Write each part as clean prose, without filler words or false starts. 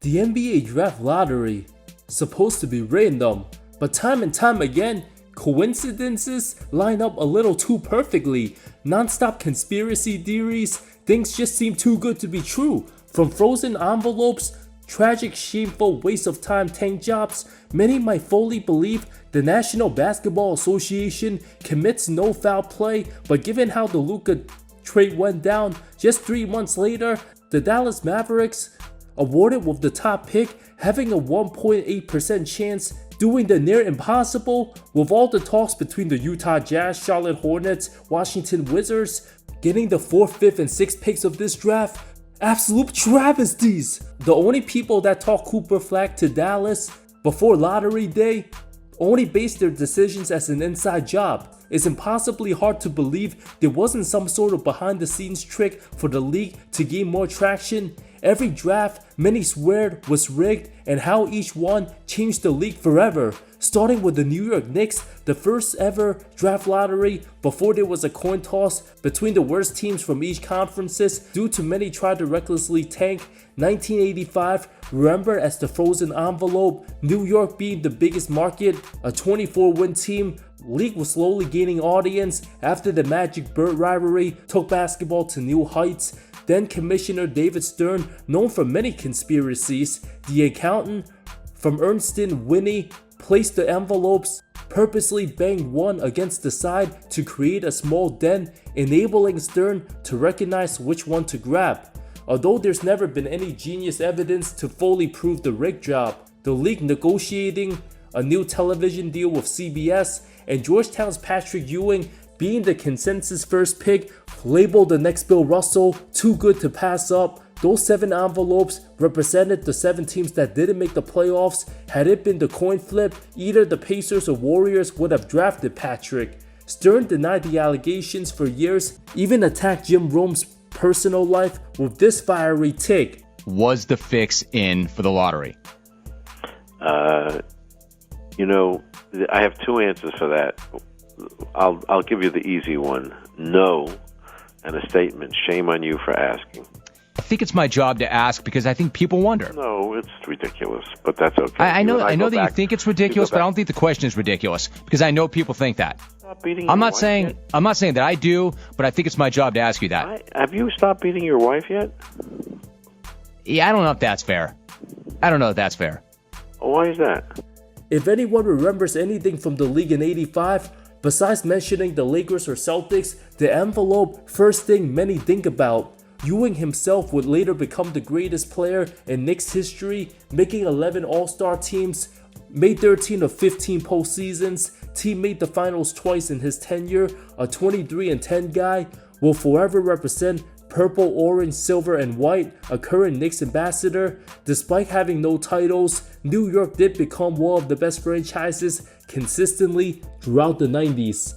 The NBA draft lottery, supposed to be random, but time and time again, coincidences line up a little too perfectly. Non-stop conspiracy theories, things just seem too good to be true. From frozen envelopes, tragic, shameful waste of time tank jobs, many might fully believe the National Basketball Association commits no foul play, but given how the Luka trade went down, just 3 months later, the Dallas Mavericks, awarded with the top pick, having a 1.8% chance doing the near impossible. With all the talks between the Utah Jazz, Charlotte Hornets, Washington Wizards, getting the 4th, 5th, and 6th picks of this draft, absolute travesties. The only people that talk Cooper Flag to Dallas before lottery day only base their decisions as an inside job. It's impossibly hard to believe there wasn't some sort of behind the scenes trick for the league to gain more traction. Every draft, many swear was rigged, and how each one changed the league forever. Starting with the New York Knicks, the first ever draft lottery before there was a coin toss between the worst teams from each conferences due to many tried to recklessly tank. 1985, remember as the frozen envelope, New York being the biggest market, a 24-win team. League was slowly gaining audience after the Magic Bird rivalry took basketball to new heights. Then Commissioner David Stern, known for many conspiracies, the accountant from Ernst & Winnie, placed the envelopes, purposely banged one against the side to create a small dent, enabling Stern to recognize which one to grab. Although there's never been any genius evidence to fully prove the rig job, the league negotiating a new television deal with CBS and Georgetown's Patrick Ewing being the consensus first pick, labeled the next Bill Russell, too good to pass up. Those 7 envelopes represented the 7 teams that didn't make the playoffs. Had it been the coin flip, either the Pacers or Warriors would have drafted Patrick. Stern denied the allegations for years, even attacked Jim Rome's personal life with this fiery take. Was the fix in for the lottery? I have 2 answers for that. I'll give you the easy one. No, and a statement. Shame on you for asking. I think it's my job to ask because I think people wonder. No, it's ridiculous, but that's okay. I know that you think it's ridiculous, but I don't think the question is ridiculous because I know people think that. Stop beating I'm your not wife saying yet? I'm not saying that I do, but I think it's my job to ask you that. Have you stopped beating your wife yet? Yeah, I don't know if that's fair. Why is that? If anyone remembers anything from the league in 85, besides mentioning the Lakers or Celtics, the envelope, first thing many think about. Ewing himself would later become the greatest player in Knicks history, making 11 All-Star teams, made 13 of 15 postseasons, team made the finals twice in his tenure, a 23-10 guy, will forever represent purple, orange, silver, and white, a current Knicks ambassador. Despite having no titles, New York did become one of the best franchises consistently throughout the 90s.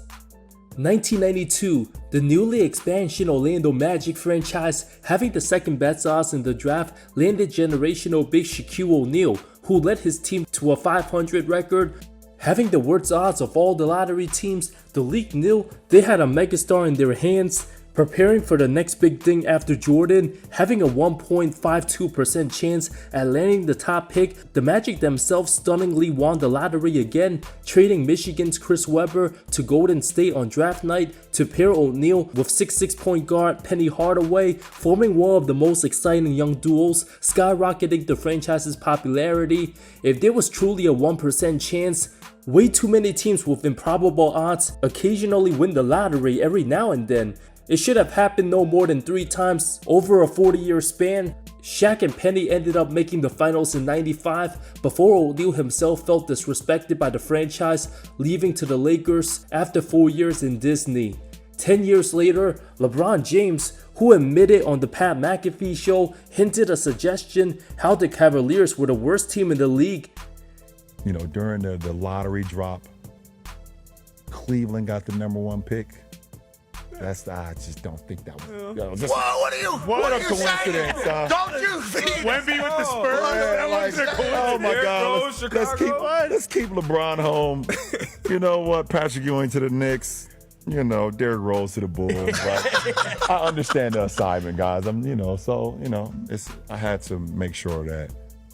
1992, the newly expansion Orlando Magic franchise, having the second best odds in the draft, landed generational big Shaquille O'Neal, who led his team to a 500 record. Having the worst odds of all the lottery teams, the league knew they had a megastar in their hands. Preparing for the next big thing after Jordan, having a 1.52% chance at landing the top pick, the Magic themselves stunningly won the lottery again, trading Michigan's Chris Webber to Golden State on draft night to pair O'Neal with 6'6" point guard Penny Hardaway, forming one of the most exciting young duos, skyrocketing the franchise's popularity. If there was truly a 1% chance, way too many teams with improbable odds occasionally win the lottery every now and then. It should have happened no more than 3 times over a 40-year span. Shaq and Penny ended up making the finals in 95 before O'Neal himself felt disrespected by the franchise, leaving to the Lakers after 4 years in Disney. 10 years later, LeBron James, who admitted on the Pat McAfee show, hinted a suggestion how the Cavaliers were the worst team in the league. During the lottery drop, Cleveland got the #1 pick. I just don't think that was. What a coincidence! Don't you think? Wemby with the Spurs. Oh my God! Let's keep LeBron home. You know what? Patrick Ewing to the Knicks. Derrick Rose to the Bulls. But I understand the assignment, guys. I had to make sure that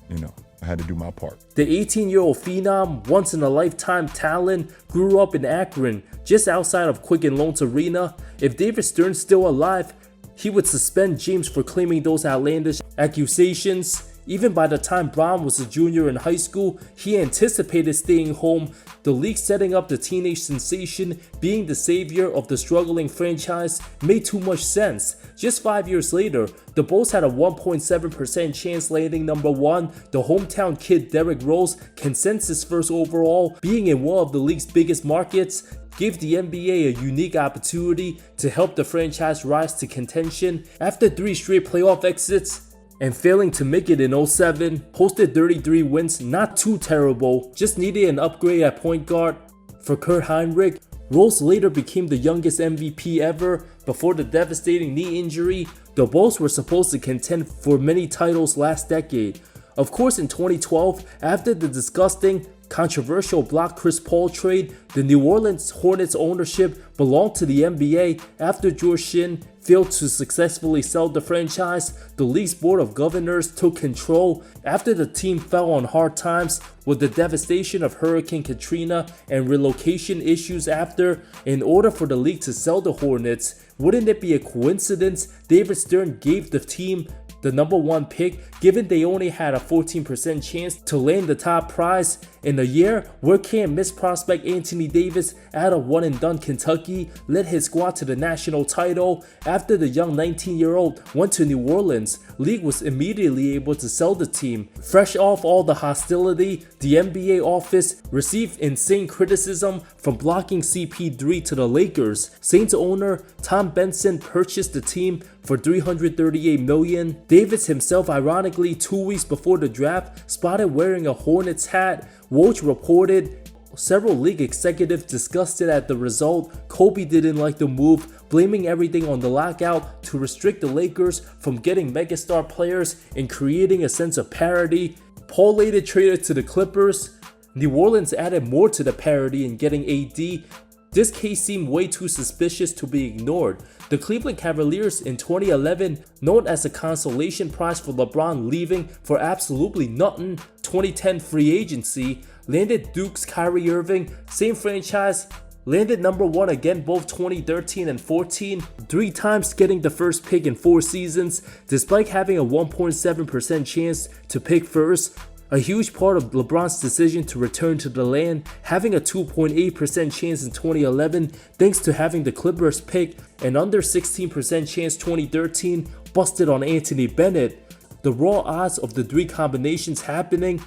I had to do my part. The 18-year-old phenom, once-in-a-lifetime talent, grew up in Akron, just outside of Quicken Loans Arena. If David Stern's still alive, he would suspend James for claiming those outlandish accusations. Even by the time Brown was a junior in high school, he anticipated staying home, the league setting up the teenage sensation, being the savior of the struggling franchise made too much sense. Just 5 years later, the Bulls had a 1.7% chance landing number 1, the hometown kid Derrick Rose, consensus first overall, being in one of the league's biggest markets, gave the NBA a unique opportunity to help the franchise rise to contention. After 3 straight playoff exits, and failing to make it in 07, posted 33 wins, not too terrible, just needed an upgrade at point guard for Kurt Heinrich. Rose later became the youngest MVP ever before the devastating knee injury. The Bulls were supposed to contend for many titles last decade. Of course, in 2012, after the disgusting, controversial block Chris Paul trade, the New Orleans Hornets ownership belonged to the NBA. After George Shinn failed to successfully sell the franchise, the league's board of governors took control after the team fell on hard times with the devastation of Hurricane Katrina and relocation issues after. In order for the league to sell the Hornets, wouldn't it be a coincidence David Stern gave the team the number 1 pick, given they only had a 14% chance to land the top prize? In a year where can't-miss prospect Anthony Davis out of one-and-done Kentucky led his squad to the national title. After the young 19-year-old went to New Orleans, league was immediately able to sell the team. Fresh off all the hostility, the NBA office received insane criticism from blocking CP3 to the Lakers. Saints owner Tom Benson purchased the team for $338 million. Davis himself, ironically, 2 weeks before the draft, spotted wearing a Hornets hat. Woj reported several league executives disgusted at the result. Kobe didn't like the move, blaming everything on the lockout to restrict the Lakers from getting megastar players and creating a sense of parity. Paul later traded to the Clippers. New Orleans added more to the parity in getting AD. This case seemed way too suspicious to be ignored. The Cleveland Cavaliers in 2011, known as a consolation prize for LeBron leaving for absolutely nothing, 2010 free agency, landed Duke's Kyrie Irving, same franchise, landed number 1 again both 2013 and 14, 3 times getting the first pick in 4 seasons, despite having a 1.7% chance to pick first. A huge part of LeBron's decision to return to the land, having a 2.8% chance in 2011 thanks to having the Clippers pick, and under 16% chance 2013 busted on Anthony Bennett. The raw odds of the 3 combinations happening,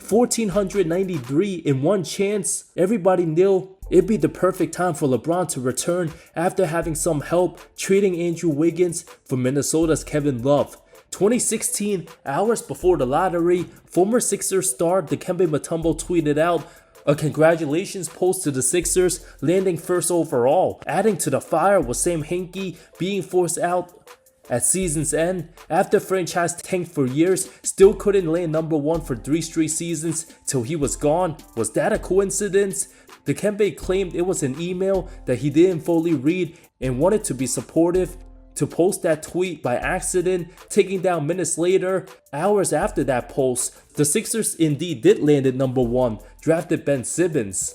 1,493 in 1 chance, everybody nil. It'd be the perfect time for LeBron to return after having some help trading Andrew Wiggins for Minnesota's Kevin Love. 2016, hours before the lottery, former Sixers star Dikembe Mutombo tweeted out a congratulations post to the Sixers landing first overall. Adding to the fire was Sam Hinkie being forced out at season's end. After franchise tanked for years, still couldn't land number 1 for 3 straight seasons till he was gone. Was that a coincidence? Dikembe claimed it was an email that he didn't fully read and wanted to be supportive to post that tweet by accident, taking down minutes later. Hours after that post, the Sixers indeed did land at number 1, drafted Ben Simmons.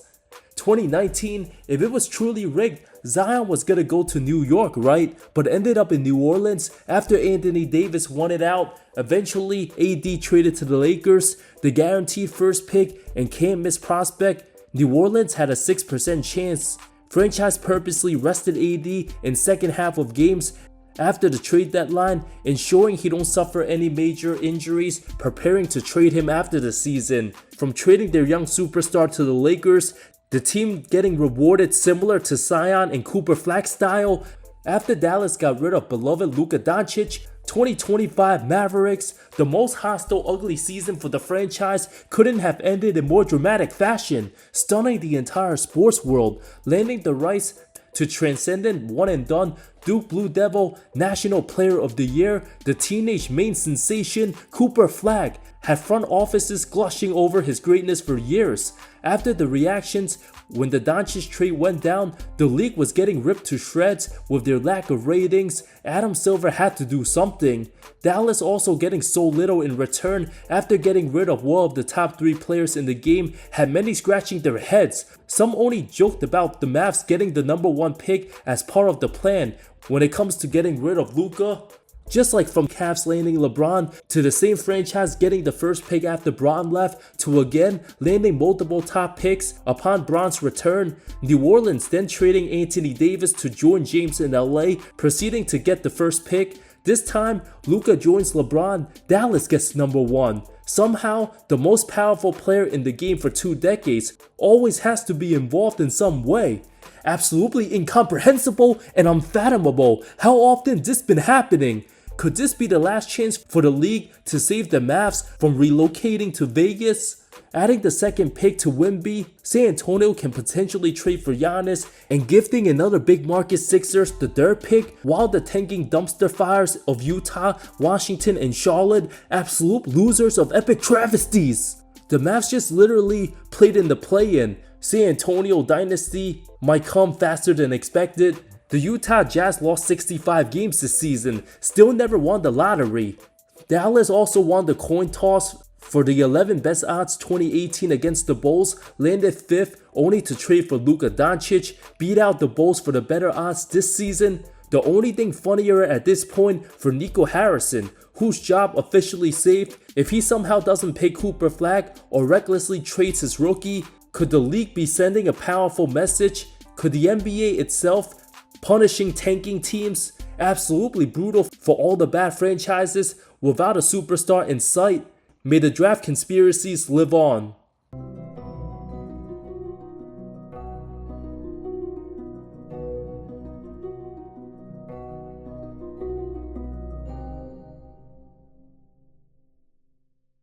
2019, if it was truly rigged, Zion was gonna go to New York, right? But ended up in New Orleans after Anthony Davis won it out. Eventually, AD traded to the Lakers, the guaranteed first pick and can't-miss prospect. New Orleans had a 6% chance. Franchise purposely rested AD in second half of games after the trade deadline, ensuring he don't suffer any major injuries, preparing to trade him after the season. From trading their young superstar to the Lakers, the team getting rewarded similar to Zion and Cooper Flag style. After Dallas got rid of beloved Luka Doncic, 2025 Mavericks, the most hostile, ugly season for the franchise, couldn't have ended in more dramatic fashion, stunning the entire sports world, landing the rights to transcendent one-and-done Duke Blue Devil National Player of the Year, the teenage main sensation Cooper Flag. had front offices gushing over his greatness for years. After the reactions, when the Doncic trade went down, the league was getting ripped to shreds with their lack of ratings. Adam Silver had to do something. Dallas also getting so little in return after getting rid of one of the top 3 players in the game had many scratching their heads. Some only joked about the Mavs getting the number 1 pick as part of the plan. When it comes to getting rid of Luka, just like from Cavs landing LeBron to the same franchise getting the first pick after Bron left to again landing multiple top picks upon Bron's return, New Orleans then trading Anthony Davis to join James in LA, proceeding to get the first pick. This time, Luka joins LeBron, Dallas gets number 1. Somehow, the most powerful player in the game for 2 decades always has to be involved in some way. Absolutely incomprehensible and unfathomable. How often this been happening? Could this be the last chance for the league to save the Mavs from relocating to Vegas? Adding the second pick to Wemby, San Antonio can potentially trade for Giannis, and gifting another big market Sixers the 3rd pick, while the tanking dumpster fires of Utah, Washington, and Charlotte, absolute losers of epic travesties. The Mavs just literally played in the play-in. San Antonio dynasty might come faster than expected. The Utah Jazz lost 65 games this season, still never won the lottery. Dallas also won the coin toss for the 11 best odds 2018 against the Bulls, landed 5th only to trade for Luka Doncic, beat out the Bulls for the better odds this season. The only thing funnier at this point for Nico Harrison, whose job officially saved if he somehow doesn't pay Cooper Flag or recklessly trades his rookie. Could the league be sending a powerful message? Could the NBA itself punishing tanking teams? Absolutely brutal for all the bad franchises without a superstar in sight. May the draft conspiracies live on.